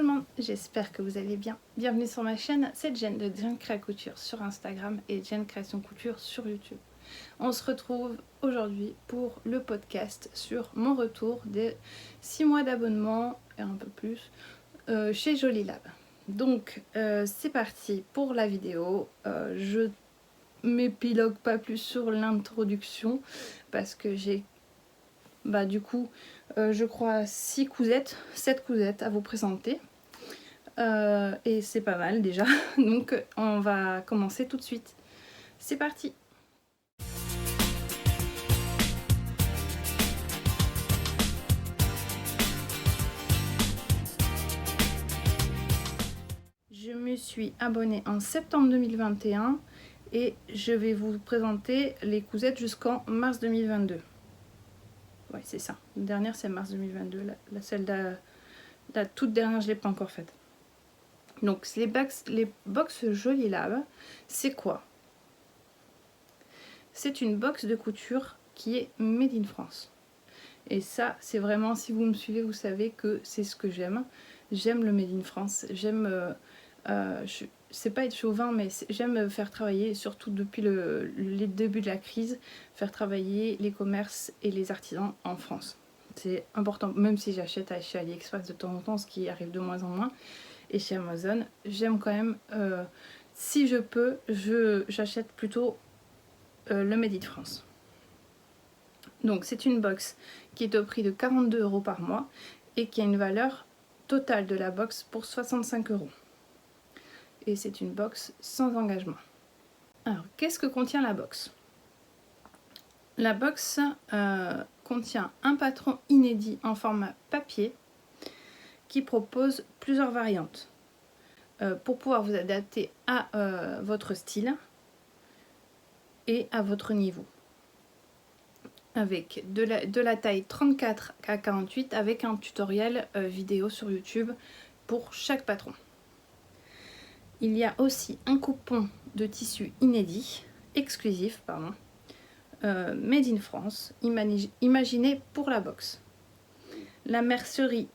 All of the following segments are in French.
tout le monde, j'espère que vous allez bien. Bienvenue sur ma chaîne, c'est Jen de Jen Créa Couture sur Instagram et Jen Création Couture sur YouTube. On se retrouve aujourd'hui pour le podcast sur mon retour des 6 mois d'abonnement et un peu plus chez Jolie Lab. Donc c'est parti pour la vidéo. Je m'épilogue pas plus sur l'introduction parce que j'ai je crois 7 cousettes à vous présenter. Et c'est pas mal déjà. Donc on va commencer tout de suite. C'est parti! Je me suis abonnée en septembre 2021 et je vais vous présenter les cousettes jusqu'en mars 2022. Ouais, c'est ça. La dernière, c'est mars 2022. La toute dernière, je ne l'ai pas encore faite. Donc, les box Jolie Lab, c'est quoi? C'est une box de couture qui est made in France. Et ça, c'est vraiment, si vous me suivez, vous savez que c'est ce que j'aime. J'aime le made in France. J'aime, c'est pas être chauvin, mais j'aime faire travailler, surtout depuis les débuts de la crise, faire travailler les commerces et les artisans en France. C'est important, même si j'achète chez AliExpress de temps en temps, ce qui arrive de moins en moins, et chez Amazon, j'aime quand même, si je peux, j'achète plutôt le Made in France. Donc c'est une box qui est au prix de 42 € par mois et qui a une valeur totale de la box pour 65 €. Et c'est une box sans engagement. Alors qu'est-ce que contient la box? La box contient un patron inédit en format papier qui propose plusieurs variantes pour pouvoir vous adapter à votre style et à votre niveau. Avec de la taille 34 à 48 avec un tutoriel vidéo sur YouTube pour chaque patron. Il y a aussi un coupon de tissu inédit, exclusif, pardon, made in France, imaginé pour la box. La mercerie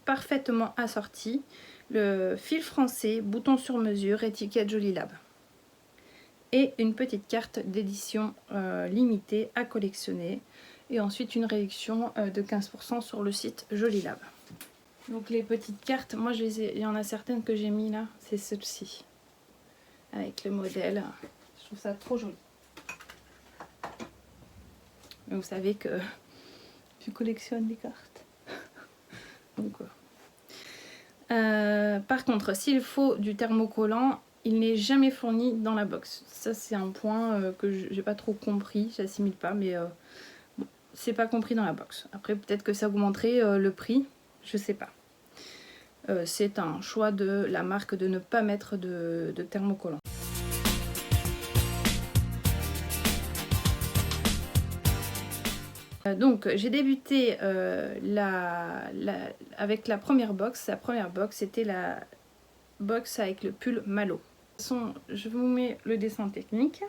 parfaitement assortie, le fil français, bouton sur mesure, étiquette Jolie Lab. Et une petite carte d'édition limitée à collectionner. Et ensuite une réduction de 15% sur le site Jolie Lab. Donc les petites cartes, moi il y en a certaines que j'ai mis là, c'est celle-ci. Avec le modèle, je trouve ça trop joli. Mais vous savez que je collectionne les cartes. Donc, par contre, s'il faut du thermocollant, il n'est jamais fourni dans la box. Ça c'est un point que j'ai pas trop compris, j'assimile pas, mais bon, c'est pas compris dans la box. Après peut-être que ça augmenterait le prix, je sais pas. C'est un choix de la marque de ne pas mettre de thermocollant. Donc j'ai débuté avec la première box. La première box c'était la box avec le pull Malo. Je vous mets le dessin technique.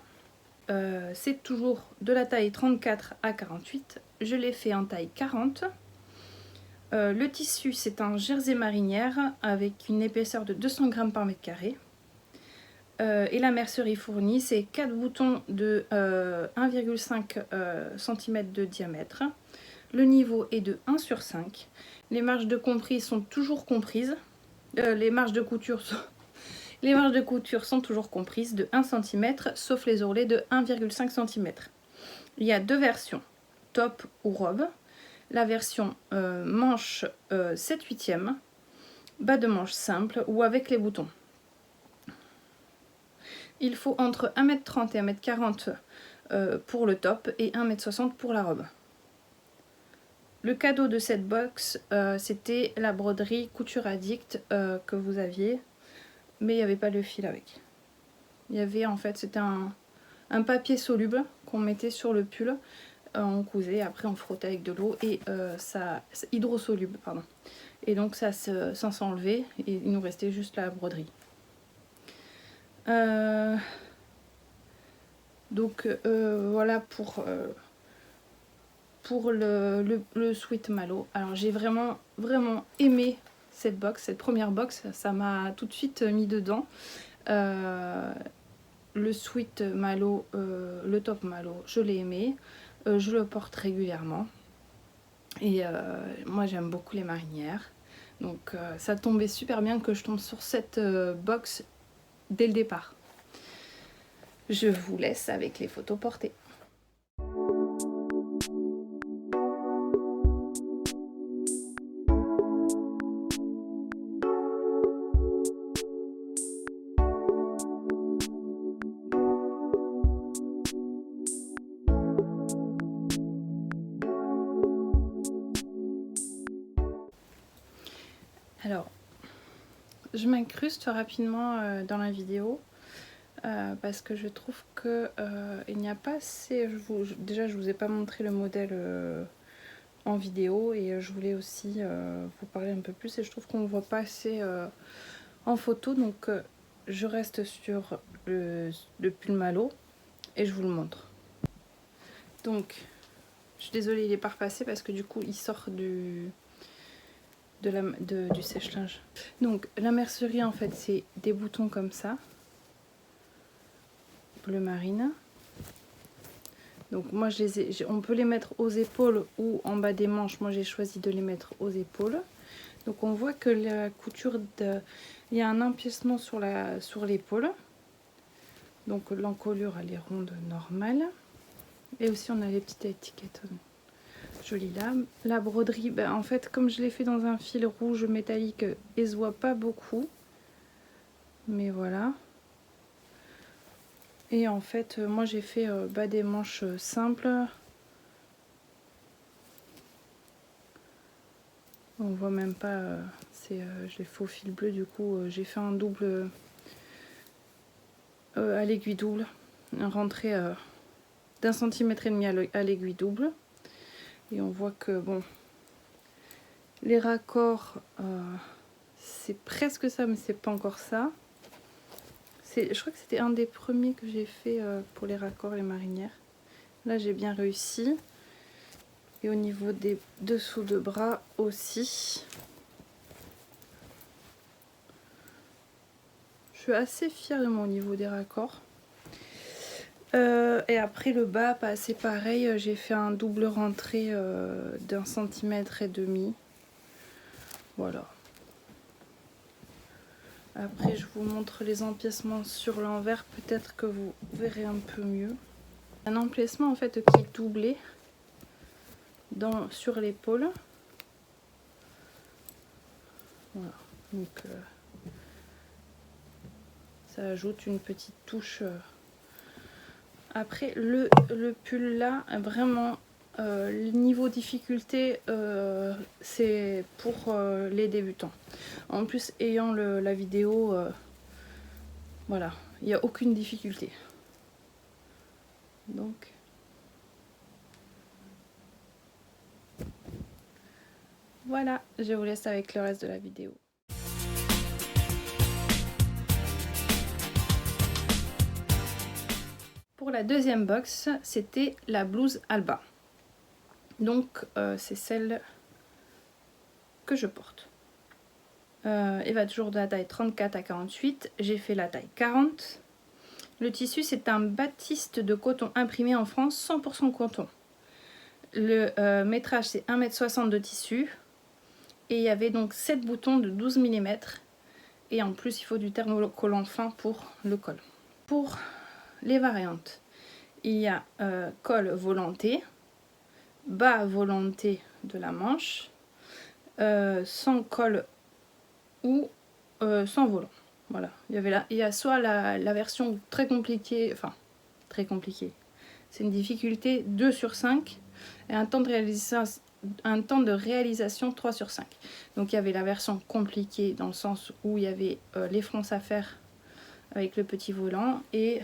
C'est toujours de la taille 34 à 48. Je l'ai fait en taille 40. Le tissu c'est un jersey marinière avec une épaisseur de 200 g par mètre carré. Et la mercerie fournie c'est 4 boutons de 1,5 cm de diamètre. Le niveau est de 1 sur 5. Les marges de compris sont toujours comprises. Les marges de couture sont toujours comprises de 1 cm sauf les ourlets de 1,5 cm. Il y a deux versions, top ou robe. La version manche 7/8, bas de manche simple ou avec les boutons. Il faut entre 1,30 m et 1,40 m pour le top et 1,60 m pour la robe. Le cadeau de cette box, c'était la broderie Couture Addict que vous aviez, mais il n'y avait pas le fil avec. Il y avait en fait, c'était un papier soluble qu'on mettait sur le pull. On cousait, après on frottait avec de l'eau et c'est hydrosoluble, pardon. Et donc ça s'enlevait et il nous restait juste la broderie. Voilà pour le Sweet Malo. Alors j'ai vraiment aimé cette première box, ça m'a tout de suite mis dedans. Le sweat Malo, le top Malo, je l'ai aimé. Je le porte régulièrement. Et moi j'aime beaucoup les marinières. Donc ça tombait super bien que je tombe sur cette box dès le départ. Je vous laisse avec les photos portées. Alors, je m'incruste rapidement dans la vidéo parce que je trouve que il n'y a pas assez. Déjà, je vous ai pas montré le modèle en vidéo et je voulais aussi vous parler un peu plus et je trouve qu'on ne voit pas assez en photo, donc je reste sur le pull Malo et je vous le montre. Donc, je suis désolée, il est pas repassé parce que du coup, il sort du sèche-linge. Donc la mercerie en fait c'est des boutons comme ça, bleu marine. Donc moi on peut les mettre aux épaules ou en bas des manches. Moi j'ai choisi de les mettre aux épaules. Donc on voit que la couture il y a un empiècement sur l'épaule. Donc l'encolure elle est ronde normale. Et aussi on a les petites étiquettes jolies là. La broderie, ben, en fait comme je l'ai fait dans un fil rouge métallique, elle se voit pas beaucoup. Mais voilà. Et en fait moi j'ai fait bas des manches simples. On voit même pas, je l'ai fait au fil bleu, du coup j'ai fait un double à l'aiguille double, un rentré d'1,5 cm à l'aiguille double. Et on voit que bon, les raccords c'est presque ça, mais c'est pas encore ça. Je crois que c'était un des premiers que j'ai fait pour les raccords, les marinières. Là j'ai bien réussi. Et au niveau des dessous de bras aussi. Je suis assez fière de mon niveau des raccords. Et après le bas, c'est pareil, j'ai fait un double rentré d'1,5 cm. Voilà. Après je vous montre les empiècements sur l'envers, peut-être que vous verrez un peu mieux. Un empiècement en fait qui est doublé sur l'épaule. Voilà. Donc ça ajoute une petite touche. Après le pull là, vraiment le niveau difficulté c'est pour les débutants. En plus ayant la vidéo, voilà, il n'y a aucune difficulté. Donc voilà, je vous laisse avec le reste de la vidéo. Pour la deuxième box, c'était la blouse Alba. Donc c'est celle que je porte. Elle va toujours de la taille 34 à 48. J'ai fait la taille 40. Le tissu, c'est un batiste de coton imprimé en France, 100% coton. Le métrage, c'est 1,60 m de tissu. Et il y avait donc 7 boutons de 12 mm. Et en plus, il faut du thermocollant fin pour le col. Pour les variantes, il y a col volanté, bas volanté de la manche, sans col ou sans volant. Voilà, il y a soit la version très compliquée, enfin très compliquée, c'est une difficulté 2 sur 5 et un temps de réalisation 3 sur 5. Donc il y avait la version compliquée dans le sens où il y avait les fronces à faire avec le petit volant et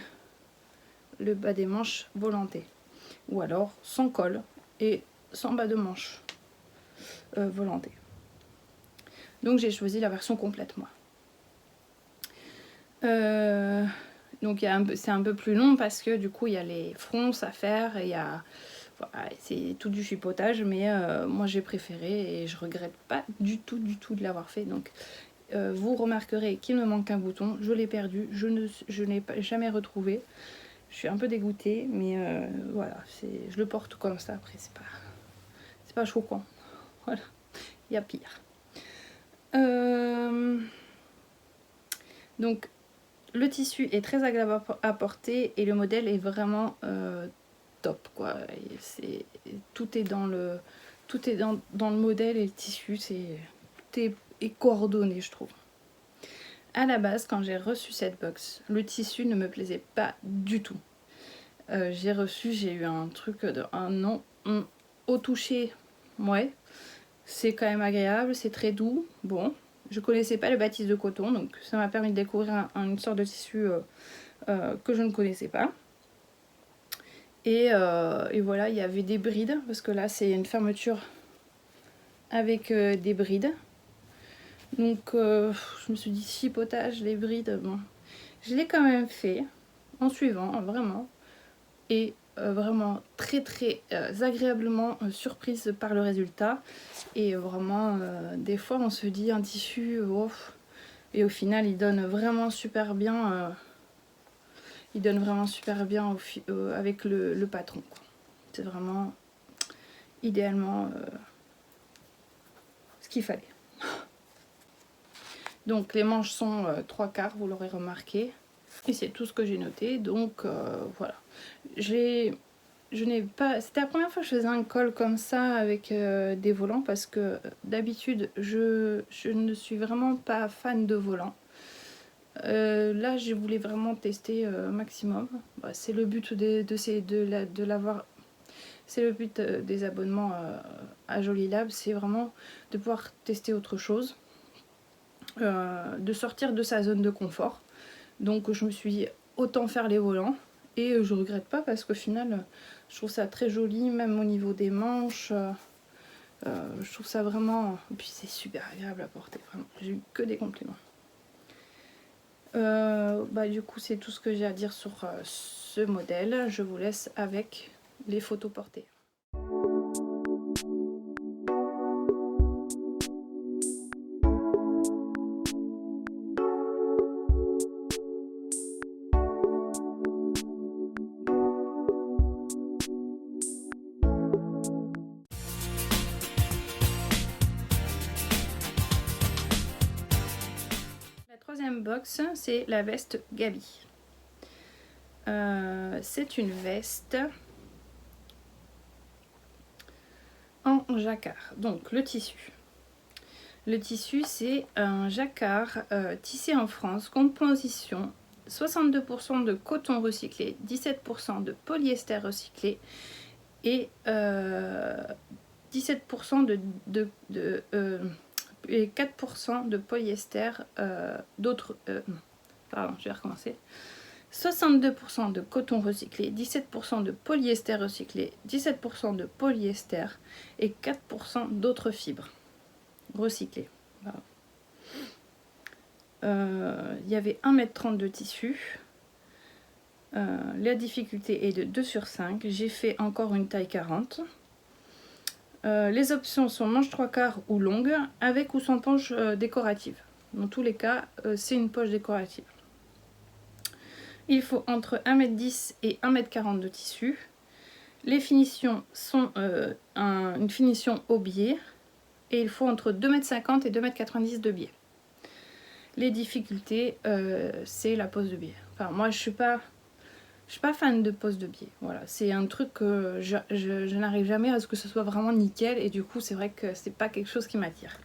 le bas des manches volanté, ou alors sans col et sans bas de manche volanté. Donc j'ai choisi la version complète moi. Donc c'est un peu plus long parce que du coup il y a les fronces à faire et il y a Voilà, c'est tout du chipotage, mais moi j'ai préféré et je regrette pas du tout de l'avoir fait. Donc vous remarquerez qu'il me manque un bouton, je l'ai perdu, je n'ai jamais retrouvé. Je suis un peu dégoûtée, mais voilà, je le porte comme ça. Après, c'est pas choquant. Voilà, il y a pire. Donc, le tissu est très agréable à porter et le modèle est vraiment top, quoi. Tout est dans le modèle et le tissu, tout est coordonné, je trouve. À la base, quand j'ai reçu cette box, le tissu ne me plaisait pas du tout. J'ai eu un truc de un non, au toucher, ouais, c'est quand même agréable, c'est très doux. Bon, je connaissais pas le batiste de coton, donc ça m'a permis de découvrir une sorte de tissu que je ne connaissais pas. Et voilà, il y avait des brides, parce que là c'est une fermeture avec des brides. Donc je me suis dit chipotage, les brides, bon. Je l'ai quand même fait en suivant, vraiment. Et vraiment très agréablement surprise par le résultat. Et vraiment, des fois on se dit un tissu, oh, et au final il donne vraiment super bien. Il donne vraiment super bien avec le patron. C'est vraiment idéalement ce qu'il fallait. Donc les manches sont 3/4, vous l'aurez remarqué. Et c'est tout ce que j'ai noté. Donc voilà. C'était la première fois que je faisais un col comme ça avec des volants parce que d'habitude je ne suis vraiment pas fan de volants. Là je voulais vraiment tester maximum. Bah, c'est le but de l'avoir. C'est le but des abonnements à Joli Lab, c'est vraiment de pouvoir tester autre chose, de sortir de sa zone de confort. Donc je me suis dit autant faire les volants et je regrette pas parce qu'au final je trouve ça très joli, même au niveau des manches. Je trouve ça vraiment... Et puis c'est super agréable à porter, vraiment. J'ai eu que des compliments. Du coup c'est tout ce que j'ai à dire sur ce modèle. Je vous laisse avec les photos portées. La troisième box, c'est la veste Gabi. C'est une veste en jacquard. Donc le tissu. Le tissu, c'est un jacquard tissé en France, composition 62% de coton recyclé, 17% de polyester recyclé et 17% et 4% de polyester pardon, je vais recommencer. 62% de coton recyclé, 17% de polyester recyclé, 17% de polyester et 4% d'autres fibres recyclées. Voilà. Il y avait 1,30 m de tissu. La difficulté est de 2/5. J'ai fait encore une taille 40. Les options sont manche 3/4 ou longue, avec ou sans poche décorative. Dans tous les cas, c'est une poche décorative. Il faut entre 1,10 m et 1,40 m de tissu. Les finitions sont une finition au biais et il faut entre 2,50 m et 2,90 m de biais. Les difficultés, c'est la pose de biais. Enfin, moi, je suis pas fan de pose de biais. Voilà, c'est un truc que je n'arrive jamais à ce que ce soit vraiment nickel et du coup, c'est vrai que c'est pas quelque chose qui m'attire.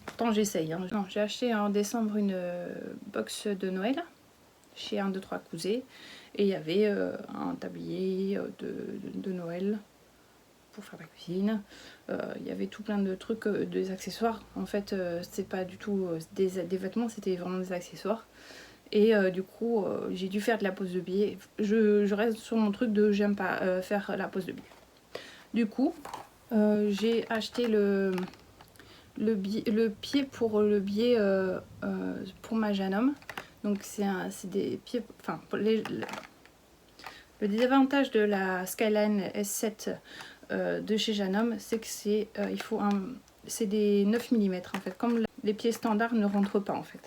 Pourtant, j'essaye. Hein. J'ai acheté en décembre une box de Noël chez 1, 2, 3 Cousets et il y avait un tablier de Noël pour faire la cuisine. Il y avait tout plein de trucs, des accessoires. En fait, c'est pas du tout des vêtements, c'était vraiment des accessoires. Et du coup, j'ai dû faire de la pose de biais. Je reste sur mon truc de j'aime pas faire la pose de biais. Du coup, j'ai acheté le pied pour le biais pour ma Janome. Donc c'est des pieds, enfin Le désavantage de la Skyline S7 de chez Janum, c'est que c'est des 9 mm en fait, comme les pieds standards ne rentrent pas en fait.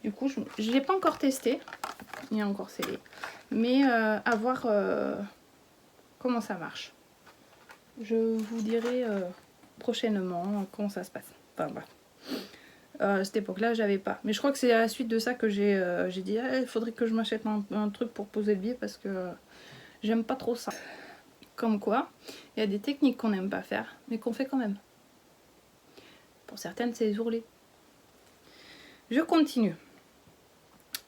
Du coup, je ne l'ai pas encore testé, il est encore scellé, mais à voir comment ça marche. Je vous dirai prochainement comment ça se passe. Enfin bref. À cette époque-là, j'avais pas. Mais je crois que c'est à la suite de ça que j'ai dit il faudrait que je m'achète un truc pour poser le biais parce que j'aime pas trop ça. Comme quoi, il y a des techniques qu'on n'aime pas faire, mais qu'on fait quand même. Pour certaines, c'est les ourlets. Je continue.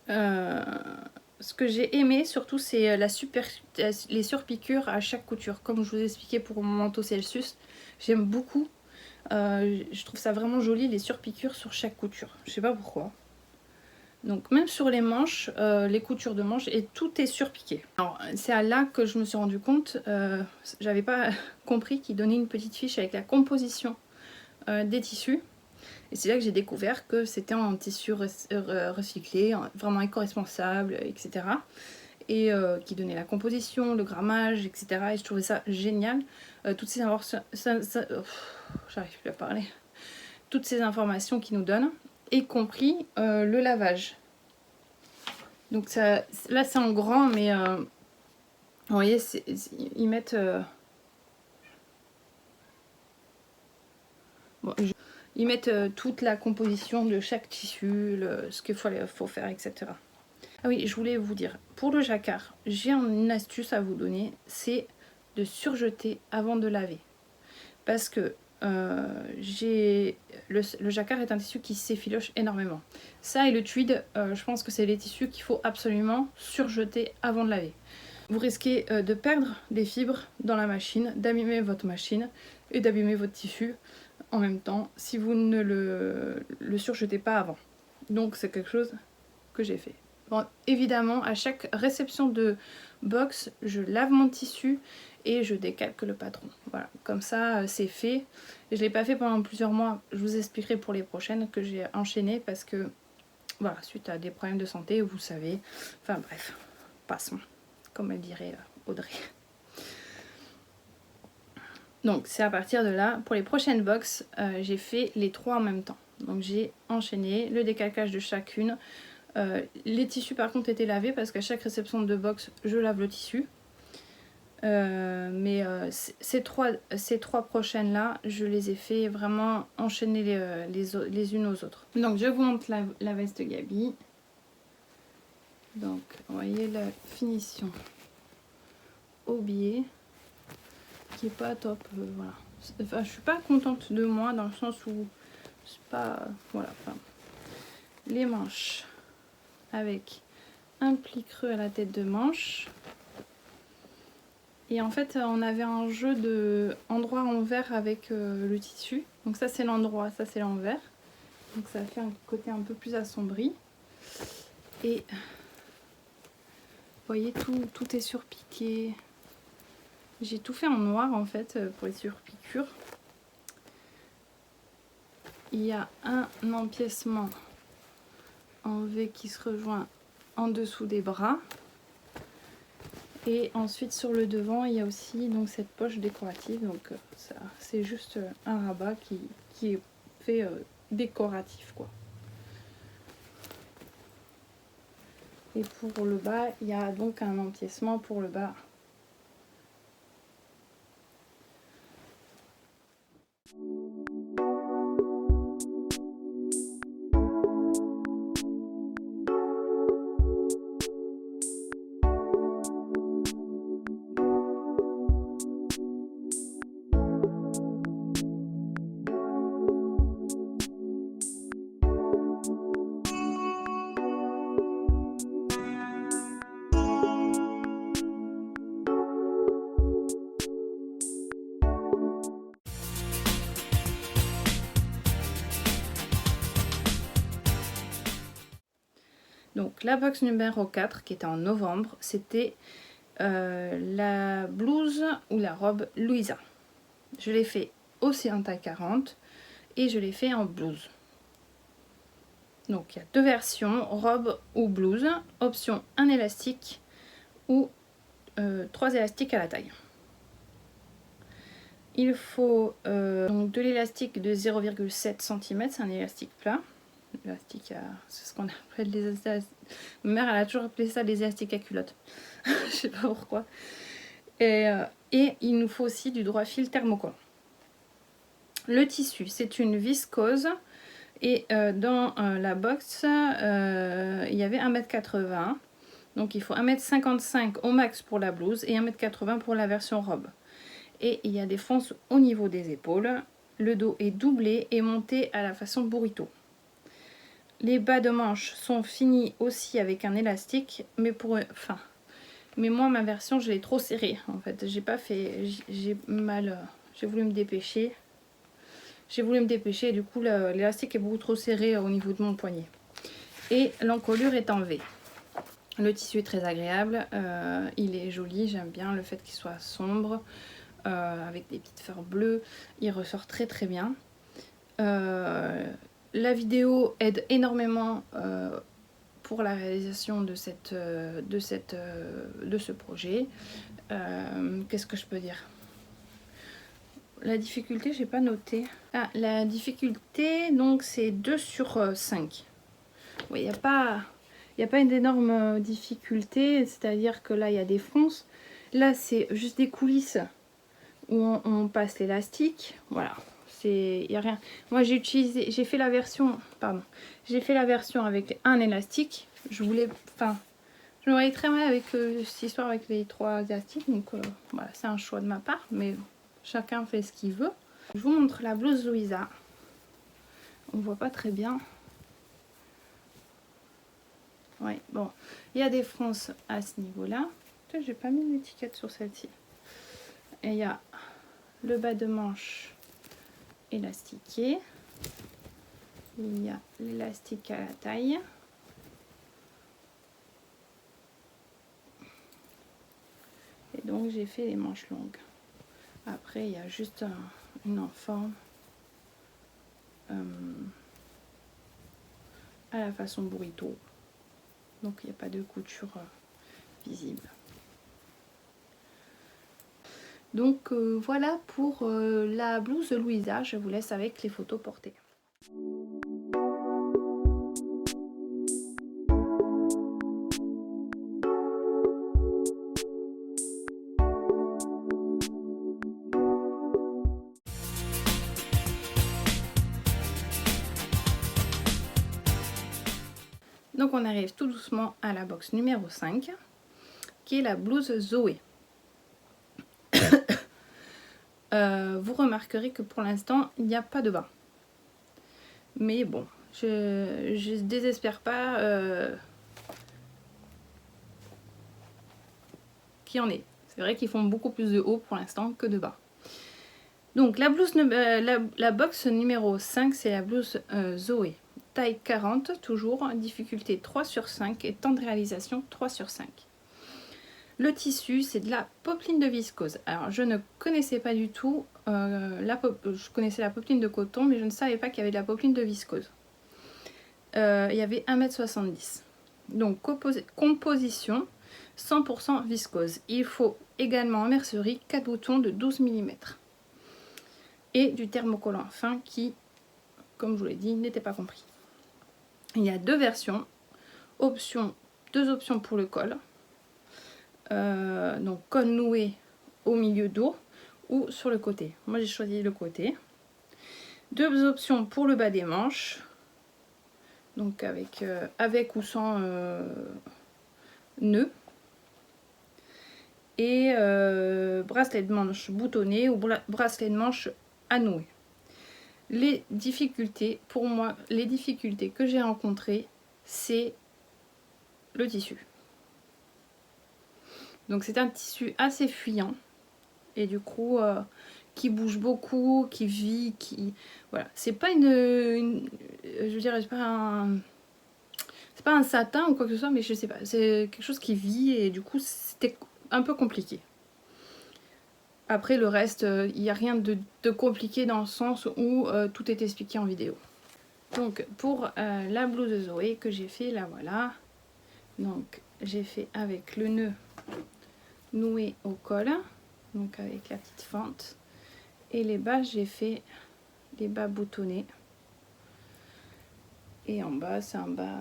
Ce que j'ai aimé surtout, c'est les surpiqûres à chaque couture. Comme je vous ai expliqué pour mon manteau Celsius, j'aime beaucoup. Je trouve ça vraiment joli, les surpiqûres sur chaque couture. Je sais pas pourquoi. Donc même sur les manches, les coutures de manches, et tout est surpiqué. Alors c'est à là que je me suis rendu compte, j'avais pas compris qu'ils donnaient une petite fiche avec la composition des tissus. Et c'est là que j'ai découvert que c'était en tissu recyclé, vraiment éco-responsable, etc. Et qui donnait la composition, le grammage, etc. Et je trouvais ça génial. Toutes ces informations, j'arrive plus à parler. Toutes ces informations qu'ils nous donnent, y compris le lavage. Donc ça, là c'est en grand, mais vous voyez, ils mettent... bon, ils mettent toute la composition de chaque tissu, ce qu'il faut faire, etc. Ah oui, je voulais vous dire, pour le jacquard, j'ai une astuce à vous donner, c'est de surjeter avant de laver. Parce que le jacquard est un tissu qui s'effiloche énormément. Ça et le tweed, je pense que c'est les tissus qu'il faut absolument surjeter avant de laver. Vous risquez de perdre des fibres dans la machine, d'abîmer votre machine et d'abîmer votre tissu en même temps si vous ne le surjetez pas avant. Donc c'est quelque chose que j'ai fait. Bon, évidemment, à chaque réception de box, je lave mon tissu et je décalque le patron. Voilà, comme ça c'est fait. Et je ne l'ai pas fait pendant plusieurs mois. Je vous expliquerai pour les prochaines que j'ai enchaîné parce que, voilà, suite à des problèmes de santé, vous savez. Enfin bref, passons, comme elle dirait Audrey. Donc c'est à partir de là, pour les prochaines box, j'ai fait les 3 en même temps. Donc j'ai enchaîné le décalcage de chacune. Les tissus par contre étaient lavés parce qu'à chaque réception de box, je lave le tissu. Mais ces trois prochaines là, je les ai fait vraiment enchaîner les unes aux autres. Donc je vous montre la veste Gabi. Donc vous voyez la finition au biais qui est pas top, voilà. Enfin, je suis pas contente de moi dans le sens où c'est pas, voilà. Enfin, les manches avec un pli creux à la tête de manche. Et en fait, on avait un jeu de endroit envers avec le tissu. Donc ça c'est l'endroit, ça c'est l'envers. Donc ça fait un côté un peu plus assombri. Et vous voyez, tout est surpiqué. J'ai tout fait en noir en fait pour les surpiqûres. Il y a un empiècement en V qui se rejoint en dessous des bras. Et ensuite sur le devant il y a aussi donc cette poche décorative. Donc ça c'est juste un rabat qui est fait décoratif quoi. Et pour le bas il y a donc un empiècement pour le bas. Donc la box numéro 4 qui était en novembre, c'était la blouse ou la robe Louisa. Je l'ai fait aussi en taille 40 et je l'ai fait en blouse. Donc il y a 2 versions, robe ou blouse, option un élastique ou 3 élastiques à la taille. Il faut donc de l'élastique de 0,7 cm, c'est un élastique plat. L'élastique, c'est ce qu'on appelle les élastiques. Ma mère elle a toujours appelé ça des élastiques à culotte. Je sais pas pourquoi. Et il nous faut aussi du droit fil thermocollant. Le tissu, c'est une viscose. Et dans la box, il y avait 1,80 m. Donc il faut 1,55 m au max pour la blouse et 1,80 m pour la version robe. Et il y a des fonces au niveau des épaules. Le dos est doublé et monté à la façon burrito. Les bas de manches sont finis aussi avec un élastique, mais mais moi ma version je l'ai trop serrée en fait. J'ai pas fait, j'ai voulu me dépêcher. Et du coup l'élastique est beaucoup trop serré au niveau de mon poignet. Et l'encolure est en V. Le tissu est très agréable, il est joli, j'aime bien le fait qu'il soit sombre. Avec des petites fleurs bleues, il ressort très très bien. La vidéo aide énormément pour la réalisation de ce projet. Qu'est-ce que je peux dire? La difficulté, j'ai pas noté. Ah, la difficulté, donc c'est 2 sur 5. Oui, il n'y a pas une énorme difficulté, c'est-à-dire que là, il y a des fonces. Là, c'est juste des coulisses où on passe l'élastique. Voilà, il y a rien. Moi, j'ai fait la version avec un élastique. Je me voyais très mal avec cette histoire avec les 3 élastiques. Donc, voilà, c'est un choix de ma part, mais chacun fait ce qu'il veut. Je vous montre la blouse Louisa. On voit pas très bien. Ouais, bon, il y a des fronces à ce niveau-là. J'ai pas mis l'étiquette sur celle-ci. Et il y a le bas de manche élastiqué. Il y a l'élastique à la taille. Et donc j'ai fait les manches longues. Après, il y a juste une enfant à la façon burrito. Donc il n'y a pas de couture visible. Donc voilà pour la blouse Louisa. Je vous laisse avec les photos portées. Donc on arrive tout doucement à la box numéro 5, qui est la blouse Zoé. Vous remarquerez que pour l'instant, il n'y a pas de bas. Mais bon, je désespère pas qu'il y en ait. C'est vrai qu'ils font beaucoup plus de haut pour l'instant que de bas. Donc la blouse, la box numéro 5, c'est la blouse Zoé. Taille 40, toujours, difficulté 3 sur 5 et temps de réalisation 3 sur 5. Le tissu, c'est de la popeline de viscose. Alors, je ne connaissais pas du tout, je connaissais la popeline de coton, mais je ne savais pas qu'il y avait de la popeline de viscose. Il y avait 1,70 m. Donc, composition 100% viscose. Il faut également en mercerie 4 boutons de 12 mm. Et du thermocollant fin qui, comme je vous l'ai dit, n'était pas compris. Il y a 2 versions, 2 options pour le col. Donc col noué au milieu dos ou sur le côté. Moi j'ai choisi le côté. 2 options pour le bas des manches. Donc avec ou sans nœud. Et bracelet de manche boutonné ou bracelet de manche à nouer. Les difficultés, pour moi, les difficultés que j'ai rencontrées, c'est le tissu. Donc c'est un tissu assez fuyant et du coup qui bouge beaucoup, qui vit, voilà. C'est pas je dirais c'est pas un satin ou quoi que ce soit, mais je sais pas, c'est quelque chose qui vit et du coup c'était un peu compliqué. Après le reste, il n'y a rien de compliqué dans le sens où tout est expliqué en vidéo. Donc pour la blouse de Zoé que j'ai fait, la voilà. Donc j'ai fait avec le nœud noué au col, donc avec la petite fente. Et les bas, j'ai fait les bas boutonnés. Et en bas, c'est un bas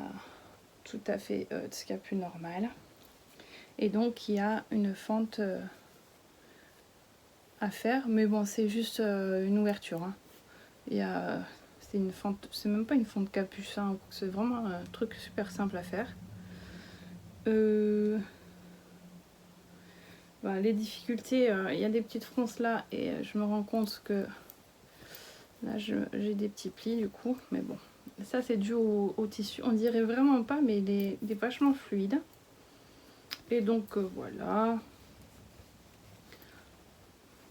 tout à fait ce qu'il y a plus normal. Et donc, il y a une fente à faire. Mais bon, c'est juste une ouverture. Hein. C'est une fente, c'est même pas une fente capucin. C'est vraiment un truc super simple à faire. Voilà, les difficultés, il y a des petites fronces là. Et je me rends compte que là, j'ai des petits plis du coup. Mais bon. Ça c'est dû au tissu, on dirait vraiment pas, mais il est vachement fluide. Et donc voilà.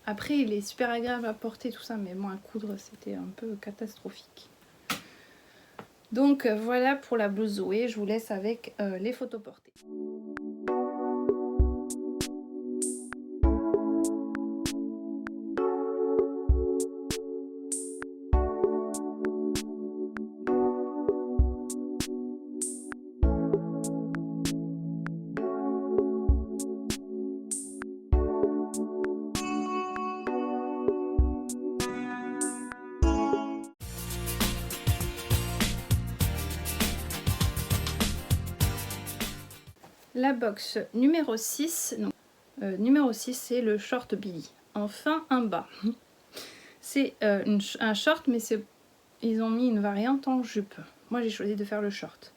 Après il est super agréable à porter tout ça, mais moi à coudre c'était un peu catastrophique. Donc voilà pour la blouse Zoé, je vous laisse avec les photos portées. La box numéro 6, numéro 6 c'est le short Billy. Enfin un bas. C'est un short, mais ils ont mis une variante en jupe. Moi j'ai choisi de faire le short.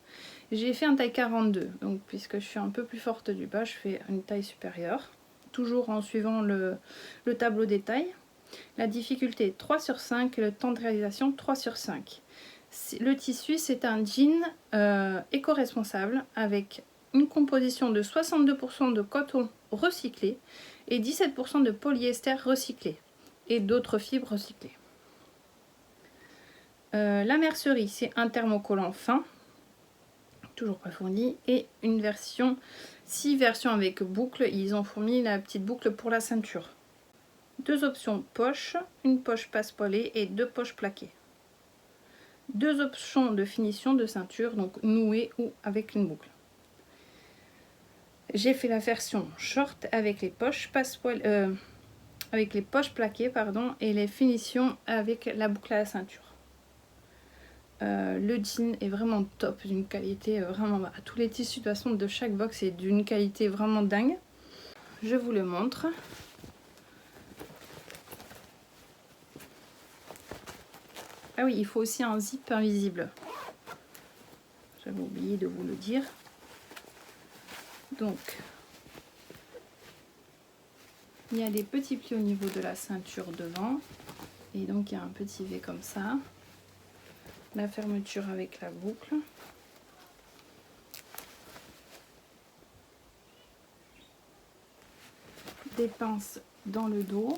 J'ai fait un taille 42, donc puisque je suis un peu plus forte du bas, je fais une taille supérieure. Toujours en suivant le tableau des tailles. La difficulté 3 sur 5 et le temps de réalisation 3 sur 5. Le tissu c'est un jean éco-responsable avec une composition de 62% de coton recyclé et 17% de polyester recyclé et d'autres fibres recyclées. La mercerie, c'est un thermocollant fin, toujours pas fourni, et une version, 6 versions avec boucle. Ils ont fourni la petite boucle pour la ceinture. 2 options poche, une poche passe-poilée et 2 poches plaquées. 2 options de finition de ceinture, donc nouée ou avec une boucle. J'ai fait la version short avec les poches avec les poches plaquées pardon, et les finitions avec la boucle à la ceinture. Le jean est vraiment top, d'une qualité vraiment à tous les tissus de toute façon de chaque box est d'une qualité vraiment dingue. Je vous le montre. Ah oui, il faut aussi un zip invisible. J'avais oublié de vous le dire. Donc, il y a des petits plis au niveau de la ceinture devant. Et donc, il y a un petit V comme ça. La fermeture avec la boucle. Des pinces dans le dos.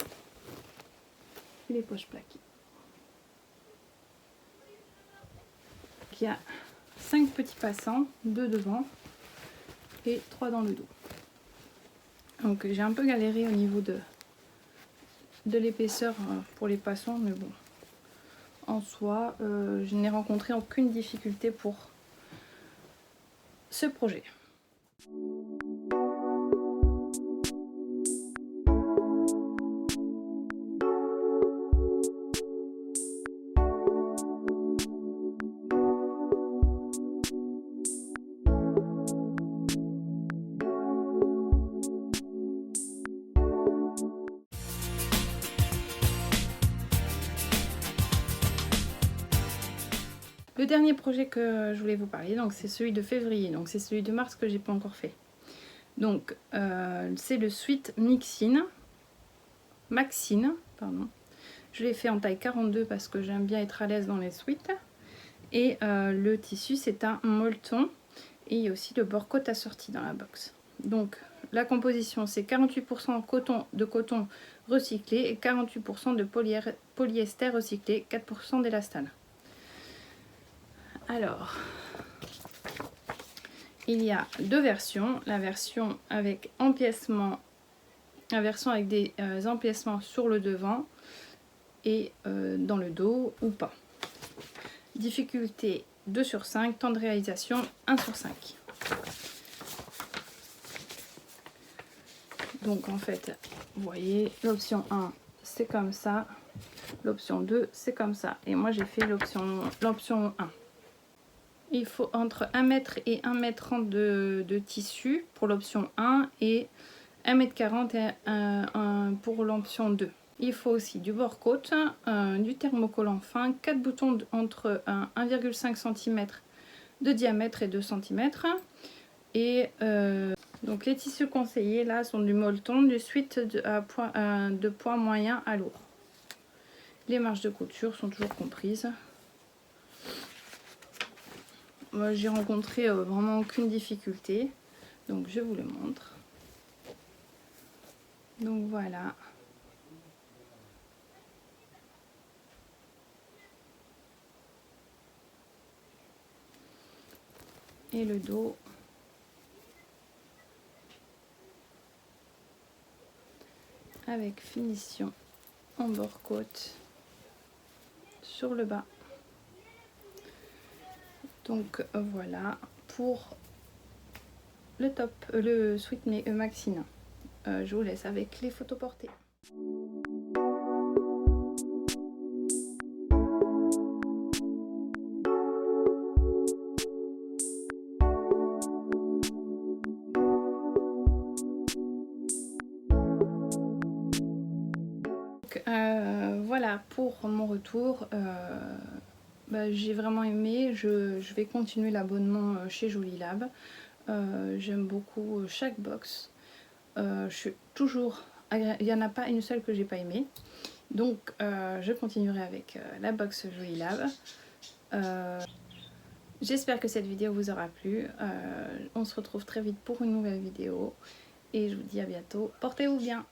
Et les poches plaquées. Il y a 5 petits passants, 2 devant et 3 dans le dos. Donc j'ai un peu galéré au niveau de l'épaisseur pour les passants, mais bon, en soi, je n'ai rencontré aucune difficulté pour ce projet. Le dernier projet que je voulais vous parler, donc c'est celui de février, donc c'est celui de mars que j'ai pas encore fait. Donc c'est le Sweat Maxine, pardon. Je l'ai fait en taille 42 parce que j'aime bien être à l'aise dans les sweats. Et le tissu c'est un molleton et il y a aussi le bord côte assorti dans la box. Donc la composition c'est 48% de coton recyclé et 48% de polyester recyclé, 4% d'élastane. Alors, il y a 2 versions. La version avec empiècement, la version avec des empiècements sur le devant et dans le dos ou pas. Difficulté 2 sur 5, temps de réalisation 1 sur 5. Donc en fait, vous voyez, l'option 1 c'est comme ça, l'option 2 c'est comme ça, et moi j'ai fait l'option 1. Il faut entre 1 mètre et 1 mètre 30 de tissu pour l'option 1 et 1,40 m pour l'option 2. Il faut aussi du bord-côte, du thermocollant fin, 4 boutons entre 1,5 cm de diamètre et 2 cm. Et donc les tissus conseillés là sont du molleton, du suite de poids moyen à lourd. Les marges de couture sont toujours comprises. Moi j'ai rencontré vraiment aucune difficulté, donc je vous le montre. Donc voilà. Et le dos. Avec finition en bord-côte sur le bas. Donc voilà pour le top, le sweat maxine. Je vous laisse avec les photos portées. Voilà pour mon retour. J'ai vraiment aimé. Je vais continuer l'abonnement chez Jolie Lab. J'aime beaucoup chaque box. Je suis toujours, il n'y en a pas une seule que j'ai pas aimée. Donc je continuerai avec la box Jolie Lab. J'espère que cette vidéo vous aura plu. On se retrouve très vite pour une nouvelle vidéo. Et je vous dis à bientôt. Portez-vous bien.